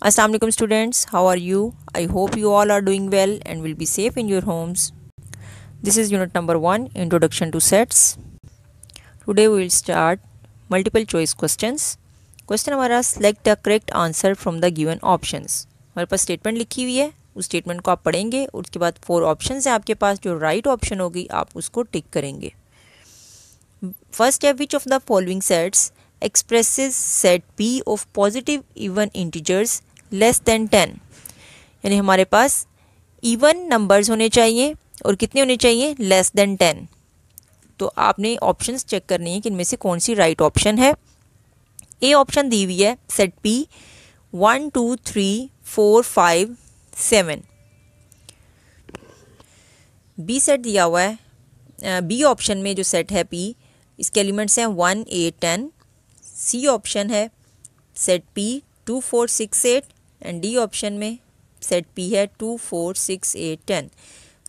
Assalamu alaikum students, how are you? I hope you all are doing well and will be safe in your homes. This is unit number 1, Introduction to Sets. Today we will start multiple choice questions. Question हमारा select the correct answer from the given options. हमारे पास statement लिखी हुई है, उस statement को आप पढ़ेंगे, उसके बाद 4 ऑप्शंस हैं आपके पास, जो राइट ऑप्शन होगी आप उसको टिक करेंगे. फर्स्ट है which of the following sets expresses set P of positive even integers less than 10. यानी हमारे पास इवन नंबर्स होने चाहिए और कितने होने चाहिए, लेस देन 10. तो आपने ऑप्शंस चेक करनी है कि इनमें से कौन सी राइट ऑप्शन है. ए ऑप्शन दी हुई है सेट P 1 2 3 4 5 7. बी सेट दिया हुआ है, बी ऑप्शन में जो सेट है P, इसके एलिमेंट्स हैं 1 8 10. सी ऑप्शन है set P 2 4 6 8 and D option में सेट P है 2 4 6 8 10.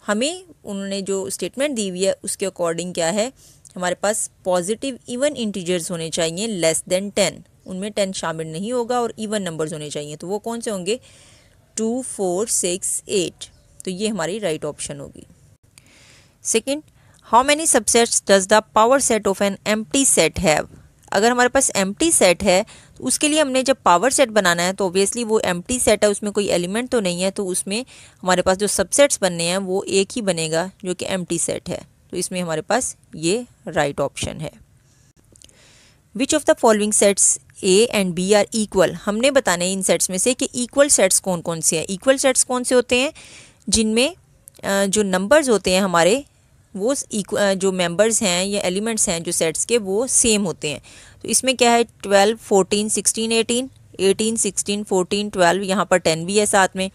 हमें उन्होंने जो स्टेटमेंट दी हुई है उसके अकॉर्डिंग क्या है, हमारे पास पॉजिटिव इवन इंटीजर्स होने चाहिए लेस देन 10. उनमें 10 शामिल नहीं होगा और इवन नंबर्स होने चाहिए. तो वो कौन से होंगे, 2 4 6 8. तो ये हमारी राइट ऑप्शन होगी. Second, how many subsets does the power set of an empty set have. अगर हमारे पास एम्प्टी सेट है तो उसके लिए हमने जब पावर सेट बनाना है तो ऑब्वियसली वो एम्प्टी सेट है, उसमें कोई एलिमेंट तो नहीं है, तो उसमें हमारे पास जो सबसेट्स बनने हैं वो एक ही बनेगा जो कि एम्प्टी सेट है. तो इसमें हमारे पास ये राइट ऑप्शन है. Which of the following sets A and B are equal. हमने बताने इन सेट्स में से कि इक्वल सेट्स कौन कौन से हैं. इक्वल सेट्स कौन से होते हैं, जिनमें जो नंबर्स होते हैं हमारे वो जो मेंबर्स हैं या एलिमेंट्स हैं जो सेट्स के वो सेम होते हैं. तो इसमें क्या है, 12 14 16 18 18 16 14 12, यहाँ पर 10 भी है साथ में.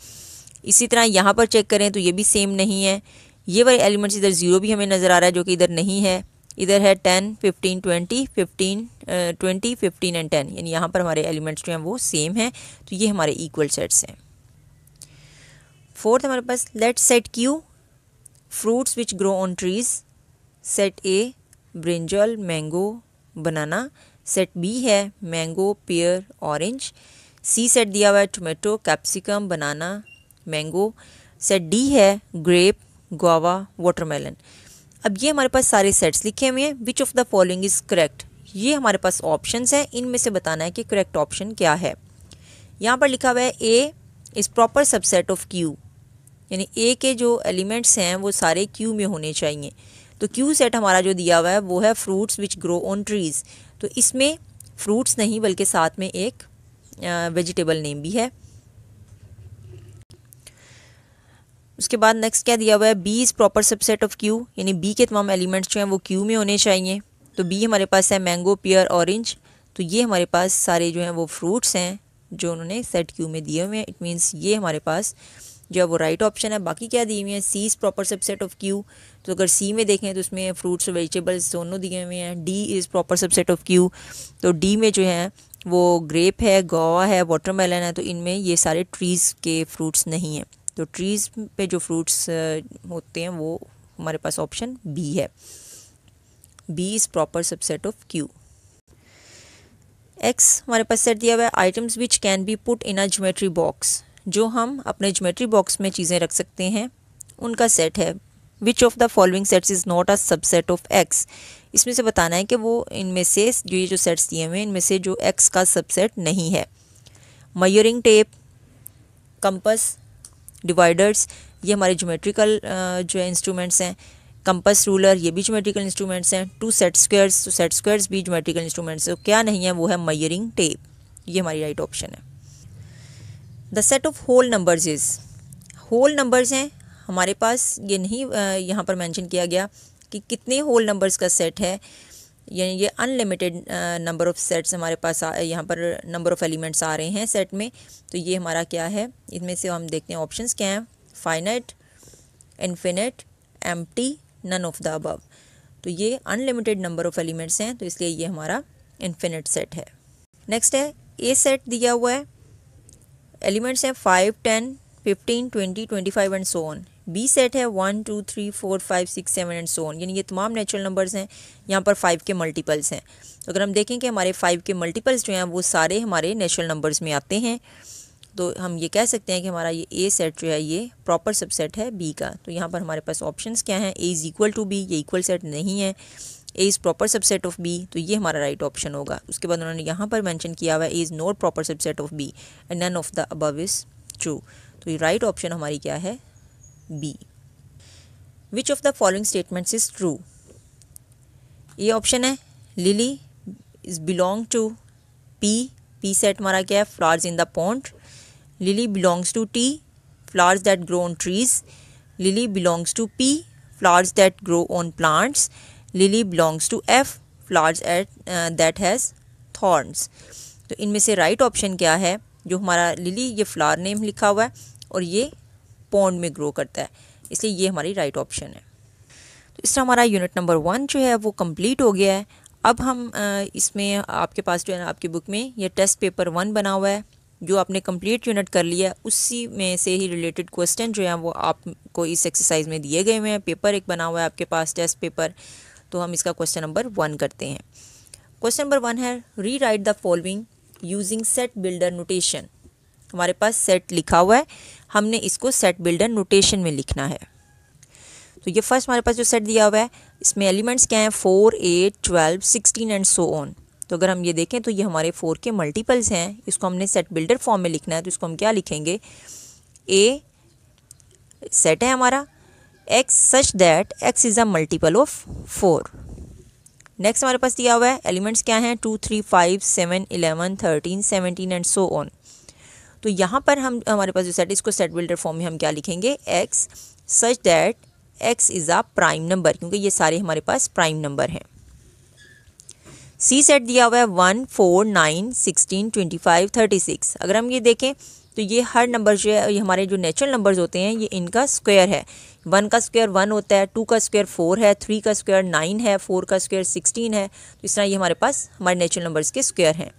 इसी तरह यहाँ पर चेक करें तो ये भी सेम नहीं है. ये वाले एलिमेंट्स इधर 0 भी हमें नज़र आ रहा है जो कि इधर नहीं है. इधर है 10 15 20 15 20 15 एंड 10, यानी यहाँ पर हमारे एलिमेंट्स जो हैं वो सेम हैं. तो ये हमारे इक्वल सेट्स हैं. फोर्थ हमारे पास let's set Q fruits which grow on trees. set A brinjal mango banana. set B है mango pear orange. C set दिया हुआ है tomato capsicum banana mango. set D है grape guava watermelon. अब ये हमारे पास सारे सेट्स लिखे हुए हैं. which of the following is correct. ये हमारे पास ऑप्शंस हैं, इनमें से बताना है कि करेक्ट ऑप्शन क्या है. यहाँ पर लिखा हुआ है A is proper subset of Q, यानी ए के जो एलिमेंट्स हैं वो सारे क्यू में होने चाहिए. तो क्यू सेट हमारा जो दिया हुआ है वो है fruits which grow on trees. तो इसमें फ्रूट्स नहीं बल्कि साथ में एक वेजिटेबल नेम भी है. उसके बाद नेक्स्ट क्या दिया हुआ है, B is proper subset of Q, यानी बी के तमाम एलिमेंट्स जो हैं वो क्यू में होने चाहिए. तो बी हमारे पास है मैंगो पियर ऑरेंज. तो ये हमारे पास सारे जो हैं वो फ्रूट्स हैं जो उन्होंने सेट क्यू में दिए हुए हैं. इट मीन्स ये हमारे पास जो है वो राइट ऑप्शन है. बाकी क्या दी हुई है, C is proper subset of Q. तो अगर सी में देखें तो उसमें फ्रूट्स और वेजिटेबल्स दोनों दिए हुए हैं. D is proper subset of Q. तो डी में जो है वो ग्रेप है, गोवा है, वाटरमेलन है. तो इनमें ये सारे ट्रीज़ के फ्रूट्स नहीं हैं. तो ट्रीज़ पे जो फ्रूट्स होते हैं वो हमारे पास ऑप्शन बी है. B is proper subset of Q. X हमारे पास सेट दिया हुआ है items which can be put in a geometry box. जो हम अपने ज्योमेट्री बॉक्स में चीज़ें रख सकते हैं उनका सेट है. Which of the following sets is not a subset of x. इसमें से बताना है कि वो इनमें से जो ये जो सेट्स दिए हुए हैं इनमें से जो एक्स का सबसेट नहीं है. मयरिंग टेप, कंपस, डिवाइडर्स, ये हमारे ज्योमेट्रिकल जो है इंस्ट्रूमेंट्स हैं. कंपस, रूलर, ये भी ज्योमेट्रिकल इंस्ट्रूमेंट्स हैं. 2 सेट स्क्वायर्स, तो सेट स्क्वायर्स भी ज्योमेट्रिकल इंस्ट्रूमेंट्स. तो क्या नहीं है वो है मयरिंग टेप. ये हमारी राइट ऑप्शन है. The set of whole numbers is, whole numbers हैं हमारे पास, ये नहीं यहाँ पर मेंशन किया गया कि कितने होल नंबर्स का सेट है. यानी ये अनलिमिटेड नंबर ऑफ़ सेट्स हमारे पास यहाँ पर नंबर ऑफ़ एलिमेंट्स आ रहे हैं सेट में. तो ये हमारा क्या है, इनमें से हम देखते हैं ऑप्शंस क्या हैं. Finite, infinite, empty, none of the above. तो ये अनलिमिटेड नंबर ऑफ़ एलिमेंट्स हैं, तो इसलिए ये हमारा इन्फिनिट सेट है. नेक्स्ट है ए सेट दिया हुआ है, एलिमेंट्स हैं 5 10 15 20 25 and so on. B set है 1 2 3 4 5 6 7 एंड सो ऑन, यानी ये तमाम नेचुरल नंबर्स हैं. यहाँ पर 5 के मल्टीपल्स हैं. तो अगर हम देखें कि हमारे 5 के मल्टीपल्स जो हैं वो सारे हमारे नेचुरल नंबर्स में आते हैं. तो हम ये कह सकते हैं कि हमारा ये ए सेट जो है ये प्रॉपर सबसेट है बी का। तो यहाँ पर हमारे पास ऑप्शंस क्या हैं, A is equal to B, ये इक्वल सेट नहीं है, A is proper subset of B, तो ये हमारा राइट ऑप्शन होगा। उसके बाद उन्होंने यहाँ पर मेंशन किया हुआ है A is not proper subset of B and none of the above is true. तो ये राइट ऑप्शन हमारी क्या है, B. Which of the following statements is true? ये ऑप्शन है lily is belong to P, P set हमारा क्या है, flowers in the pond. Lily belongs to T, flowers that grow on trees. Lily belongs to P, flowers that grow on plants. Lily belongs to F, flowers that has thorns. तो इनमें से right option क्या है, जो हमारा lily ये flower name लिखा हुआ है और ये पॉन्ड में ग्रो करता है, इसलिए ये हमारी राइट ऑप्शन है। तो इस तरह हमारा यूनिट नंबर 1 जो है वो कंप्लीट हो गया है। अब हम इसमें आपके पास जो है आपकी बुक में ये टेस्ट पेपर 1 बना हुआ है, जो आपने कंप्लीट यूनिट कर लिया, उसी में से ही रिलेटेड क्वेश्चन जो हैं वो आपको इस एक्सरसाइज में दिए गए हुए हैं। पेपर एक बना हुआ है आपके पास टेस्ट पेपर, तो हम इसका क्वेश्चन नंबर 1 करते हैं। क्वेश्चन नंबर 1 है री right the following using set builder notation. हमारे पास सेट लिखा हुआ है, हमने इसको सेट बिल्डर नोटेशन में लिखना है। तो ये फर्स्ट हमारे पास जो सेट दिया हुआ है इसमें एलिमेंट्स क्या हैं, 4, 8, 12, 16 एंड सो ऑन। तो अगर हम ये देखें तो ये हमारे 4 के मल्टीपल्स हैं, इसको हमने सेट बिल्डर फॉर्म में लिखना है। तो इसको हम क्या लिखेंगे, ए सेट है हमारा x such that x is a multiple of 4। Next हमारे पास दिया हुआ है एलिमेंट्स क्या हैं, 2, 3, 5, 7, 11, 13, 17 एंड सो ऑन। तो यहाँ पर हम हमारे पास जो सेट, इसको सेट बिल्डर फॉर्म में हम क्या लिखेंगे, x such that x is a prime number, क्योंकि ये सारे हमारे पास प्राइम नंबर हैं। सी सेट दिया हुआ है 1, 4, 9, 16, 25, 36। अगर हम ये देखें तो ये हर नंबर जो है, ये हमारे जो नेचुरल नंबर्स होते हैं, ये इनका स्क्वायर है। 1 का स्क्वायर 1 होता है, 2 का स्क्वायर 4 है, 3 का स्क्वायर 9 है, 4 का स्क्वायर 16 है। तो इस तरह ये हमारे पास हमारे नेचुरल नंबर्स के स्क्वायर हैं।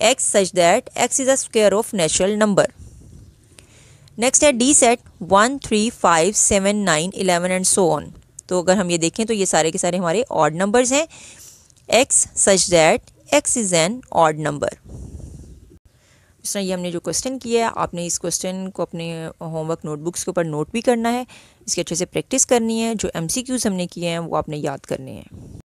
x such that x is a square of natural number. Next है D set 1, 3, 5, 7, 9, 11 and so on. तो अगर हम ये देखें तो ये सारे के सारे हमारे ऑड नंबर्स हैं। x such that x is an odd number. इस तरह ये हमने जो क्वेश्चन किया है, आपने इस क्वेश्चन को अपने होमवर्क नोटबुक्स के ऊपर नोट भी करना है, इसके अच्छे से प्रैक्टिस करनी है। जो MCQs हमने किए हैं वो आपने याद करने हैं।